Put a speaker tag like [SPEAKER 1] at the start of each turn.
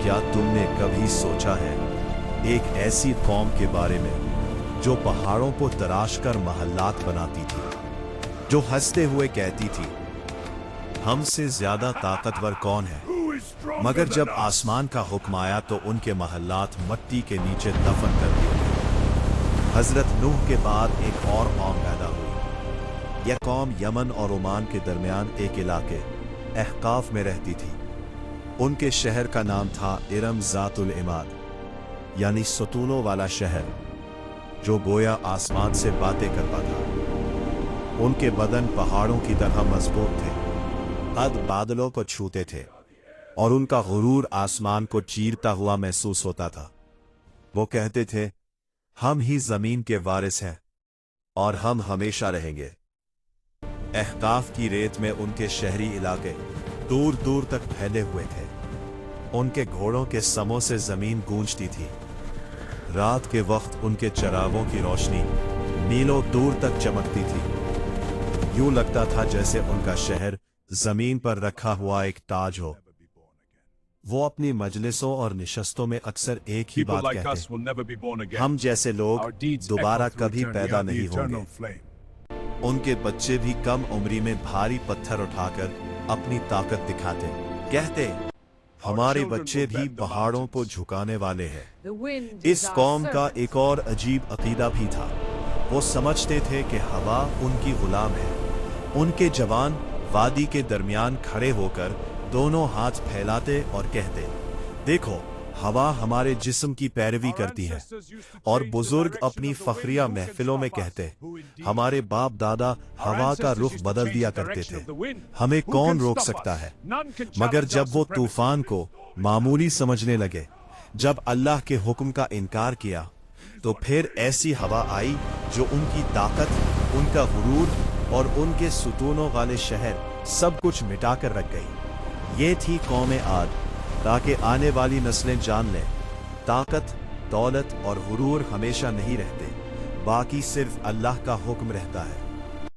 [SPEAKER 1] क्या तुमने कभी सोचा है एक ऐसी कौम के बारे में जो पहाड़ों को तराश कर महल्लात बनाती थी, जो हंसते हुए कहती थी हमसे ज्यादा ताकतवर कौन है, मगर जब आसमान का हुक्म आया तो उनके महल्लात मिट्टी के नीचे दफन कर दिए गए। हजरत नूह के बाद एक और कौम पैदा हुई। यह कौम यमन और ओमान के दरमियान एक इलाके अहकाफ में रहती थी। उनके शहर का नाम था इरम ज़ातुल इमाद, यानी सतूनों वाला शहर, जो गोया आसमान से बातें करता था। उनके बदन पहाड़ों की तरह मजबूत थे, कद बादलों को छूते थे और उनका गुरूर आसमान को चीरता हुआ महसूस होता था। वो कहते थे हम ही जमीन के वारिस हैं और हम हमेशा रहेंगे। अहकाफ की रेत में उनके शहरी इलाके दूर दूर तक फैले हुए थे। उनके घोड़ों के समों से जमीन गूंजती थी। रात के वक्त उनके चरागों की रोशनी मीलों दूर तक चमकती थी। यूं लगता था जैसे उनका शहर जमीन पर रखा हुआ एक ताज हो। वो अपनी मजलिसों और निशस्तों में अक्सर एक ही बात कहते, हम जैसे लोग दोबारा कभी पैदा नहीं होंगे। उनके बच्चे भी कम उम्री में भारी पत्थर उठाकर अपनी ताकत दिखाते, कहते हमारे बच्चे भी पहाड़ों को झुकाने वाले हैं। इस कौम का एक और अजीब अकीदा भी था। वो समझते थे कि हवा उनकी गुलाम है। उनके जवान वादी के दरमियान खड़े होकर दोनों हाथ फैलाते और कहते, देखो हवा हमारे जिस्म की पैरवी करती है। और बुजुर्ग अपनी फखरिया महफिलों में कहते, हमारे बाप दादा हवा का रुख बदल दिया करते थे, हमें कौन रोक सकता है। मगर जब वो तूफान को मामूली समझने लगे, जब अल्लाह के हुक्म का इनकार किया, तो फिर ऐसी हवा आई जो उनकी ताकत, उनका गुरूर और उनके सुतूनों वाले शहर सब कुछ मिटाकर रख गई। ये थी कौम आद, ताकि आने वाली नस्लें जान लें ताकत, दौलत और गुरूर हमेशा नहीं रहते, बाकी सिर्फ अल्लाह का हुक्म रहता है।